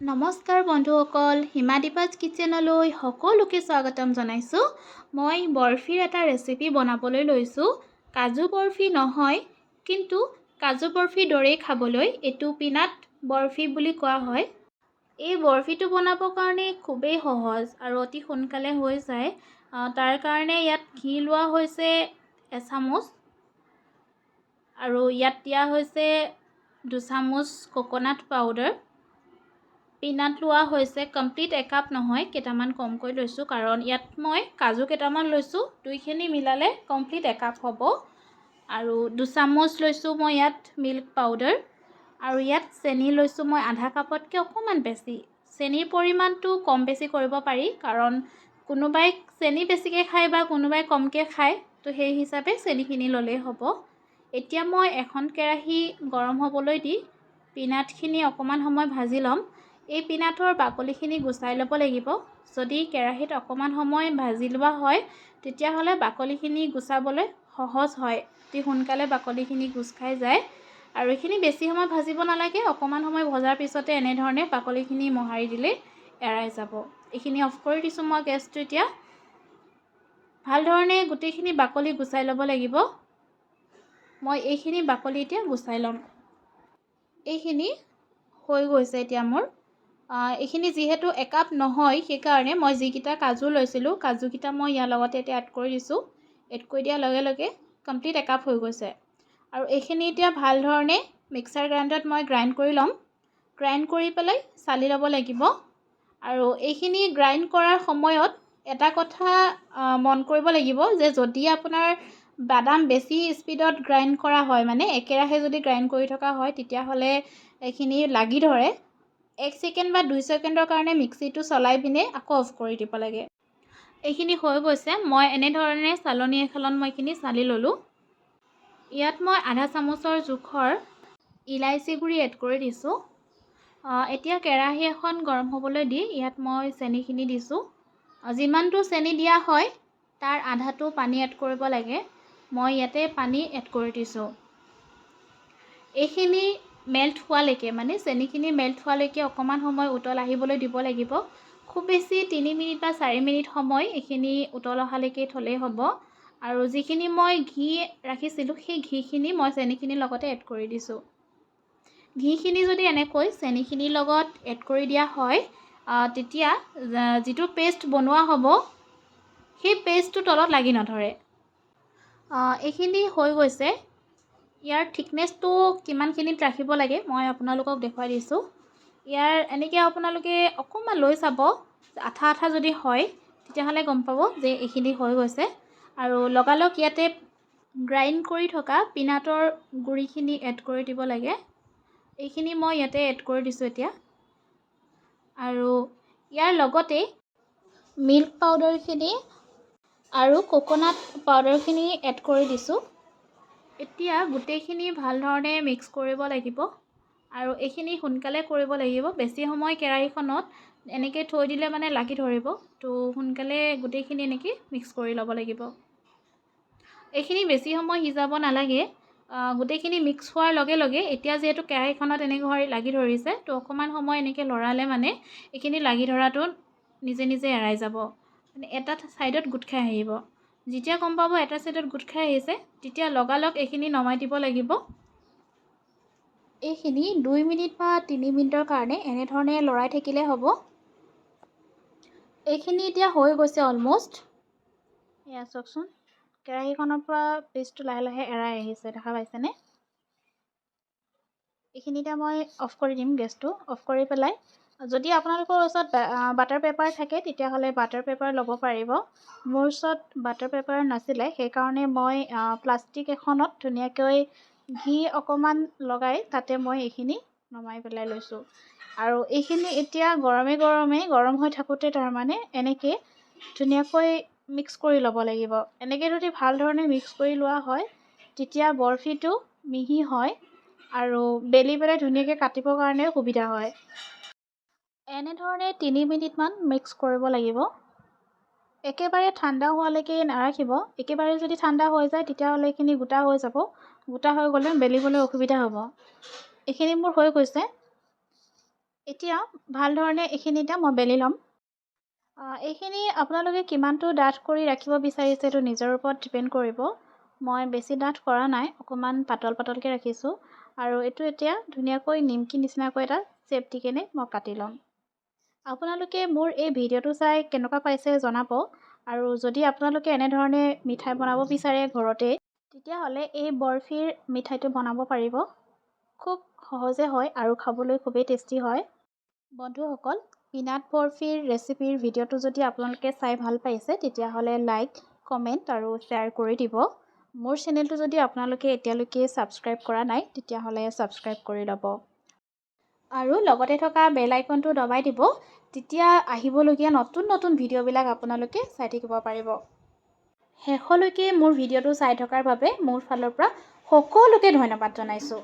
নমস্কাৰ বন্ধুসকল, হিমাদীপাজ কিচেনলৈ সকলোকে স্বাগতম জনাইছোঁ। মই বৰফিৰ এটা ৰেচিপি বনাবলৈ লৈছোঁ। কাজু বৰফি নহয়, কিন্তু কাজু বৰফিৰ দৰেই খাবলৈ এইটো পিনাট বৰফি বুলি কোৱা হয়। এই বৰফিটো বনাবৰ কাৰণে খুবেই সহজ আৰু অতি সোনকালে হৈ যায়। তাৰ কাৰণে ইয়াত ঘি লোৱা হৈছে এচামুচ আৰু ইয়াত দিয়া হৈছে 2 চামুচ কোকোনাট পাউডাৰ। পিনাট লোৱা হৈছে কমপ্লিট একাপ নহয়, কেইটামান কমকৈ লৈছোঁ কাৰণ ইয়াত মই কাজু কেইটামান লৈছোঁ। দুইখিনি মিলালে কমপ্লিট একাপ হ'ব। আৰু 2 চামুচ লৈছোঁ মই ইয়াত মিল্ক পাউডাৰ আৰু ইয়াত চেনি লৈছোঁ মই আধা কাপতকৈ অকণমান বেছি। চেনিৰ পৰিমাণটো কম বেছি কৰিব পাৰি কাৰণ কোনোবাই চেনি বেছিকৈ খায় বা কোনোবাই কমকৈ খায়, তো সেই হিচাপে চেনিখিনি ল'লেই হ'ব। এতিয়া মই এখন কেৰাহী গৰম হ'বলৈ দি পিনাটখিনি অকণমান সময় ভাজি ল'ম। এই পিনাটৰ বাকলিখিনি গুচাই ল'ব লাগিব। যদি কেৰাহীত অকণমান সময় ভাজি লোৱা হয় তেতিয়াহ'লে বাকলিখিনি গুচাবলৈ সহজ হয়, অতি সোনকালে বাকলিখিনি গুচ খাই যায়। আৰু এইখিনি বেছি সময় ভাজিব নালাগে, অকণমান সময় ভজাৰ পিছতে এনেধৰণে বাকলিখিনি মোহাৰি দিলেই এৰাই যাব। এইখিনি অফ কৰি দিছোঁ মই গেছটো। এতিয়া ভালধৰণে গোটেইখিনি বাকলি গুচাই ল'ব লাগিব। মই এইখিনি বাকলি এতিয়া গুচাই ল'ম। এইখিনি হৈ গৈছে এতিয়া মোৰ। এইখিনি যিহেতু একাপ নহয়, সেইকাৰণে মই যিকেইটা কাজু লৈছিলোঁ, কাজুকেইটা মই ইয়াৰ লগতে এতিয়া এড কৰি দিছোঁ। এড কৰি দিয়াৰ লগে লগে কমপ্লিট একাপ হৈ গৈছে। আৰু এইখিনি এতিয়া ভালধৰণে মিক্সাৰ গ্ৰাইণ্ডাৰত মই গ্ৰাইণ্ড কৰি ল'ম। গ্ৰাইণ্ড কৰি পেলাই চালি ল'ব লাগিব। আৰু এইখিনি গ্ৰাইণ্ড কৰাৰ সময়ত এটা কথা মন কৰিব লাগিব যে যদি আপোনাৰ বাদাম বেছি স্পীডত গ্ৰাইণ্ড কৰা হয়, মানে একেৰাহে যদি গ্ৰাইণ্ড কৰি থকা হয়, তেতিয়াহ'লে এইখিনি লাগি ধৰে। 1 ছেকেণ্ড বা 2 ছেকেণ্ডৰ কাৰণে মিক্সিটো চলাই পিনে আকৌ অফ কৰি দিব লাগে। এইখিনি হৈ গৈছে। মই এনেধৰণে চালনী এখনত মই এইখিনি চালি ল'লোঁ। ইয়াত মই আধা চামুচৰ জোখৰ ইলাইচি গুড়ি এড কৰি দিছোঁ। এতিয়া কেৰাহী এখন গৰম হ'বলৈ দি ইয়াত মই চেনিখিনি দিছোঁ। যিমানটো চেনি দিয়া হয় তাৰ আধাটো পানী এড কৰিব লাগে। মই ইয়াতে পানী এড কৰি দিছোঁ। এইখিনি মেল্ট হোৱালৈকে, মানে চেনিখিনি মেল্ট হোৱালৈকে অকণমান সময় উতল আহিবলৈ দিব লাগিব। খুব বেছি 3 মিনিট বা 4 মিনিট সময় এইখিনি উতল অহালৈকে থ'লেই হ'ব। আৰু যিখিনি মই ঘি ৰাখিছিলোঁ সেই ঘিখিনি মই চেনিখিনিৰ লগতে এড কৰি দিছোঁ। ঘিখিনি যদি এনেকৈ চেনিখিনিৰ লগত এড কৰি দিয়া হয়, তেতিয়া যিটো পেষ্ট বনোৱা হ'ব সেই পেষ্টটো তলত লাগি নধৰে। এইখিনি হৈ গৈছে। ইয়াৰ থিকনেছটো কিমানখিনিত ৰাখিব লাগে মই আপোনালোকক দেখুৱাই দিছোঁ। ইয়াৰ এনেকৈ আপোনালোকে অকণমান লৈ চাব, আঠা আঠা যদি হয় তেতিয়াহ'লে গম পাব যে এইখিনি হৈ গৈছে। আৰু লগালগ ইয়াতে গ্ৰাইণ্ড কৰি থকা পিনাটৰ গুড়িখিনি এড কৰি দিব লাগে। এইখিনি মই ইয়াতে এড কৰি দিছোঁ এতিয়া। আৰু ইয়াৰ লগতে মিল্ক পাউডাৰখিনি আৰু কোকোনাট পাউডাৰখিনি এড কৰি দিছোঁ। এতিয়া গোটেইখিনি ভালধৰণে মিক্স কৰিব লাগিব। আৰু এইখিনি সোনকালে কৰিব লাগিব। বেছি সময় কেৰাহীখনত এনেকৈ থৈ দিলে মানে লাগি ধৰিব। তো সোনকালে গোটেইখিনি এনেকৈ মিক্স কৰি ল'ব লাগিব। এইখিনি বেছি সময় সিজাব নালাগে। গোটেইখিনি মিক্স হোৱাৰ লগে লগে এতিয়া যিহেতু কেৰাহীখনত এনেকৈ লাগি ধৰিছে, তো অকণমান সময় এনেকৈ লৰালে মানে এইখিনি লাগি ধৰাটো নিজে নিজে এৰাই যাব। মানে এটা ছাইডত গোট খাই আহিব। যেতিয়া গম পাব এটা ছাইডত গোট খাই আহিছে, তেতিয়া লগালগ এইখিনি নমাই দিব লাগিব। এইখিনি 2 মিনিট বা 3 মিনিটৰ কাৰণে এনেধৰণে লৰাই থাকিলে হ'ব। এইখিনি এতিয়া হৈ গৈছে অলম'ষ্ট। এয়া চাওকচোন, কেৰাহীখনৰ পৰা পেষ্টটো লাহে লাহে এৰাই আহিছে, দেখা পাইছেনে? এইখিনি এতিয়া মই অফ কৰি দিম গেছটো। অফ কৰি পেলাই যদি আপোনালোকৰ ওচৰত বাটাৰ পেপাৰ থাকে তেতিয়াহ'লে বাটাৰ পেপাৰ ল'ব পাৰিব। মোৰ ওচৰত বাটাৰ পেপাৰ নাছিলে, সেইকাৰণে মই প্লাষ্টিক এখনত ধুনীয়াকৈ ঘি অকণমান লগাই তাতে মই এইখিনি নমাই পেলাই লৈছোঁ। আৰু এইখিনি এতিয়া গৰম হৈ থাকোঁতে তাৰমানে এনেকৈ ধুনীয়াকৈ মিক্স কৰি ল'ব লাগিব। এনেকৈ যদি ভালধৰণে মিক্স কৰি লোৱা হয় তেতিয়া বৰফিটো মিহি হয় আৰু বেলি পেলাই ধুনীয়াকৈ কাটিবৰ কাৰণেও সুবিধা হয়। এনেধৰণে 3 মিনিটমান মিক্স কৰিব লাগিব। একেবাৰে ঠাণ্ডা হোৱালৈকে নাৰাখিব। একেবাৰে যদি ঠাণ্ডা হৈ যায় তেতিয়াহ'লে এইখিনি গোটা হৈ যাব। গোটা হৈ গ'লে বেলিবলৈ অসুবিধা হ'ব। এইখিনি মোৰ হৈ গৈছে। এতিয়া ভাল ধৰণে এইখিনি এতিয়া মই বেলি ল'ম। এইখিনি আপোনালোকে কিমানটো ডাঠ কৰি ৰাখিব বিচাৰিছে এইটো নিজৰ ওপৰত ডিপেণ্ড কৰিব। মই বেছি ডাঠ কৰা নাই, অকণমান পাতল পাতলকৈ ৰাখিছোঁ। আৰু এইটো এতিয়া ধুনীয়াকৈ নিমকি নিচিনাকৈ এটা শ্বেপ দি কেনে মই কাটি ল'ম। আপোনালোকে মোৰ এই ভিডিঅ'টো চাই কেনেকুৱা পাইছে জনাব। আৰু যদি আপোনালোকে এনেধৰণে মিঠাই বনাব বিচাৰে ঘৰতে, তেতিয়াহ'লে এই বৰফিৰ মিঠাইটো বনাব পাৰিব। খুব সহজে হয় আৰু খাবলৈ খুবেই টেষ্টি হয়। বন্ধুসকল, পিনাট বৰফিৰ ৰেচিপিৰ ভিডিঅ'টো যদি আপোনালোকে চাই ভাল পাইছে, তেতিয়াহ'লে লাইক, কমেণ্ট আৰু শ্বেয়াৰ কৰি দিব। মোৰ চেনেলটো যদি আপোনালোকে এতিয়ালৈকে ছাবস্ক্ৰাইব কৰা নাই, তেতিয়াহ'লে ছাবস্ক্ৰাইব কৰি ল'ব। আৰু লগতে থকা বেল আইকনটো দবাই দিব, তেতিয়া আহিবলগীয়া নতুন নতুন ভিডিঅ'বিলাক আপোনালোকে চাই থাকিব পাৰিব। শেষলৈকে মোৰ ভিডিঅ'টো চাই থকাৰ বাবে মোৰ ফালৰ পৰা সকলোকে ধন্যবাদ জনাইছোঁ।